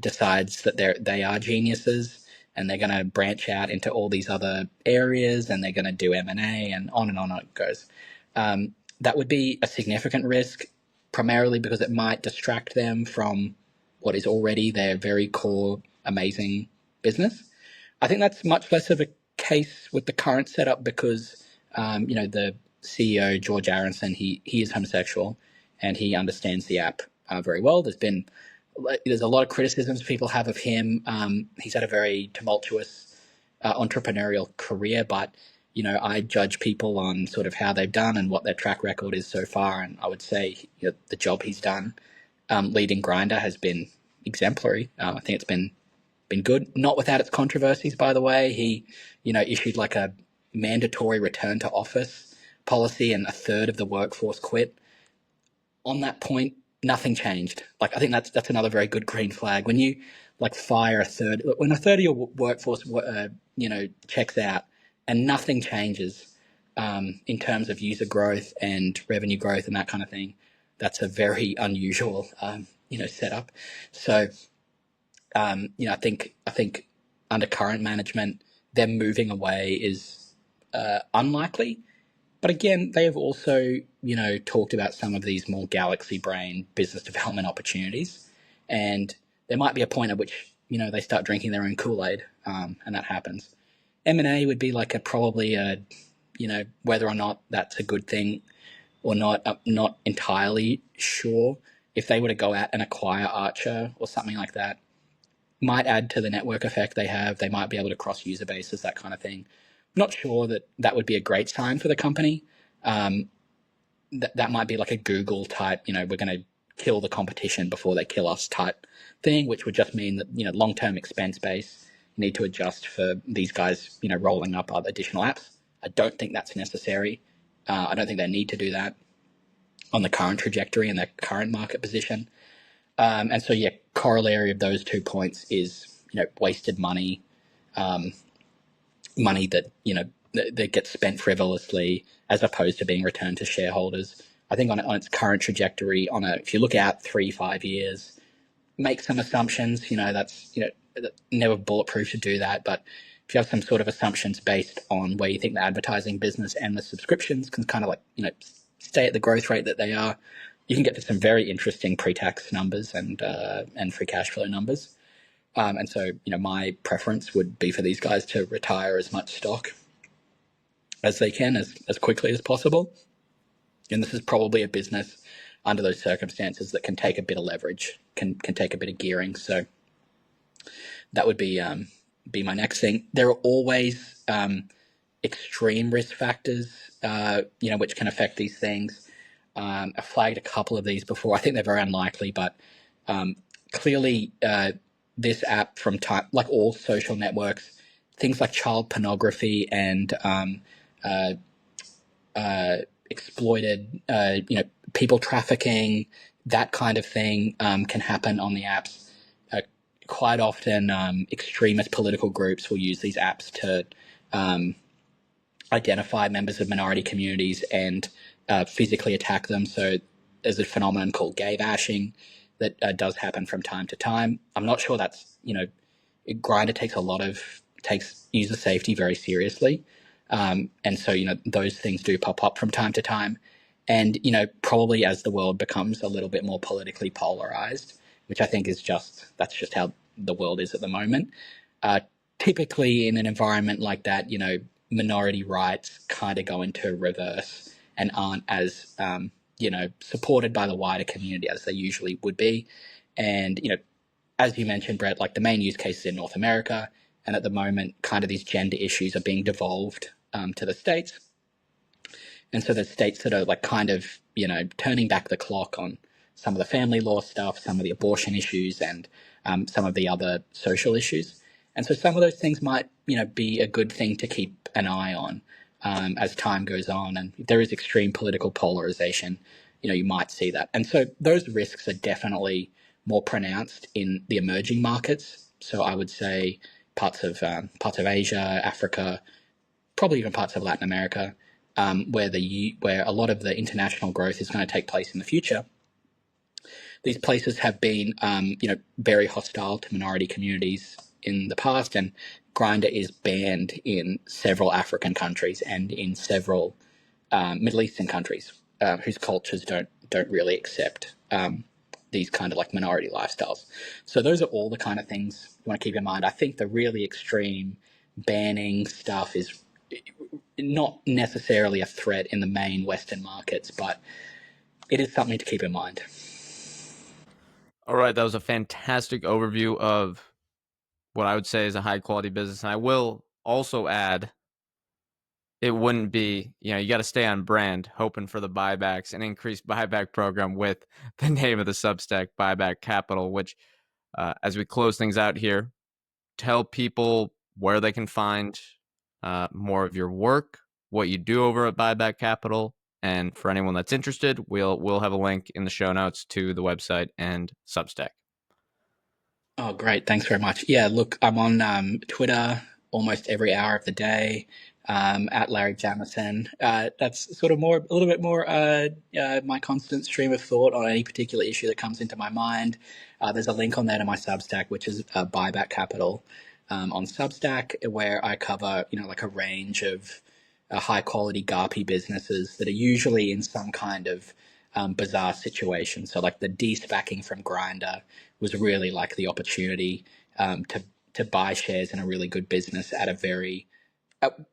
decides that they are geniuses and they're going to branch out into all these other areas and they're going to do M&A and on it goes. That would be a significant risk, primarily because it might distract them from what is already their very core, amazing business. I think that's much less of a case with the current setup because, the CEO, George Aronson, he is homosexual and he understands the app very well. There's a lot of criticisms people have of him. He's had a very tumultuous entrepreneurial career, but I judge people on sort of how they've done and what their track record is so far. And I would say the job he's done leading Grindr has been exemplary. I think it's been good, not without its controversies, by the way. He, issued like a mandatory return to office policy and a third of the workforce quit. On that point, nothing changed. Like, I think that's another very good green flag. When you fire when a third of your workforce, checks out and nothing changes in terms of user growth and revenue growth and that kind of thing, that's a very unusual, setup. So, I think under current management, them moving away is unlikely. But again, they have also, talked about some of these more galaxy brain business development opportunities, and there might be a point at which they start drinking their own Kool-Aid, and that happens. M&A would be probably whether or not that's a good thing or not. I'm not entirely sure. If they were to go out and acquire Archer or something like that, might add to the network effect they have. They might be able to cross user bases, that kind of thing. Not sure that would be a great sign for the company. That might be like a Google type, we're going to kill the competition before they kill us type thing, which would just mean that, long-term expense base, you need to adjust for these guys, rolling up other additional apps. I don't think that's necessary. I don't think they need to do that on the current trajectory and their current market position. And so, corollary of those 2 points is, wasted money, money that, that gets spent frivolously as opposed to being returned to shareholders. I think on its current trajectory, if you look out 3-5 years, make some assumptions, that's, never bulletproof to do that. But if you have some sort of assumptions based on where you think the advertising business and the subscriptions can kind of stay at the growth rate that they are, you can get to some very interesting pre-tax numbers and free cash flow numbers. And so, my preference would be for these guys to retire as much stock as they can, as quickly as possible. And this is probably a business under those circumstances that can take a bit of leverage, can take a bit of gearing. So that would be my next thing. There are always extreme risk factors, which can affect these things. I flagged a couple of these before. I think they're very unlikely, but clearly this app from time, like all social networks, things like child pornography and exploited, people trafficking, that kind of thing can happen on the apps. Quite often, extremist political groups will use these apps to identify members of minority communities and physically attack them. So there's a phenomenon called gay bashing that does happen from time to time. I'm not sure that's, Grindr takes user safety very seriously. And so, those things do pop up from time to time. And, probably as the world becomes a little bit more politically polarized, which I think that's just how the world is at the moment. Typically in an environment like that, minority rights kind of go into reverse and aren't as, supported by the wider community as they usually would be. And, as you mentioned, Brett, the main use case is in North America. And at the moment, kind of these gender issues are being devolved to the States. And so there's states that are like kind of, turning back the clock on some of the family law stuff, some of the abortion issues, and some of the other social issues. And so some of those things might, be a good thing to keep an eye on as time goes on. And if there is extreme political polarization, you might see that. And so those risks are definitely more pronounced in the emerging markets. So I would say parts of Asia, Africa, probably even parts of Latin America, where a lot of the international growth is going to take place in the future. These places have been, very hostile to minority communities in the past, and Grindr is banned in several African countries and in several Middle Eastern countries whose cultures don't really accept these kind of like minority lifestyles. So those are all the kind of things you want to keep in mind. I think the really extreme banning stuff is not necessarily a threat in the main Western markets, but it is something to keep in mind. All right, that was a fantastic overview of what I would say is a high quality business. And I will also add, it wouldn't be, you got to stay on brand, hoping for the buybacks and increased buyback program with the name of the Substack, Buyback Capital, which, as we close things out here, tell people where they can find more of your work, what you do over at Buyback Capital. And for anyone that's interested, we'll have a link in the show notes to the website and Substack. Oh, great. Thanks very much. Yeah, look, I'm on Twitter almost every hour of the day at Larry Jamison. That's sort of a little bit more my constant stream of thought on any particular issue that comes into my mind. There's a link on there to my Substack, which is Buyback Capital on Substack, where I cover, like a range of high quality GARPy businesses that are usually in some kind of bizarre situation. So like the de-SPACing from Grindr was really like the opportunity to buy shares in a really good business at a very,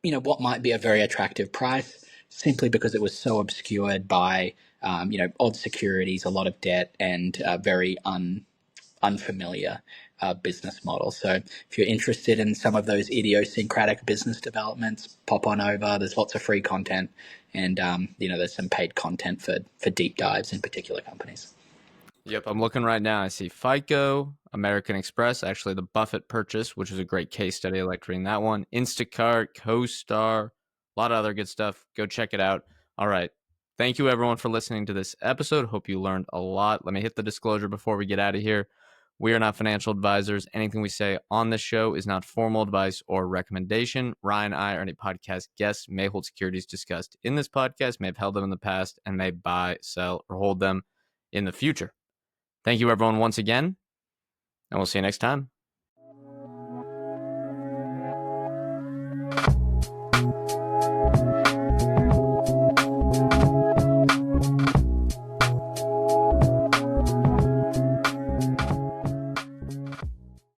what might be a very attractive price, simply because it was so obscured by, odd securities, a lot of debt, and very unfamiliar business model. So if you're interested in some of those idiosyncratic business developments, pop on over. There's lots of free content, and there's some paid content for deep dives in particular companies. Yep, I'm looking right now. I see FICO, American Express, actually the Buffett purchase, which is a great case study. I liked reading that one. Instacart, CoStar, a lot of other good stuff. Go check it out. All right. Thank you, everyone, for listening to this episode. Hope you learned a lot. Let me hit the disclosure before we get out of here. We are not financial advisors. Anything we say on this show is not formal advice or recommendation. Ryan, I, or any podcast guests may hold securities discussed in this podcast, may have held them in the past, and may buy, sell, or hold them in the future. Thank you, everyone, once again, and we'll see you next time.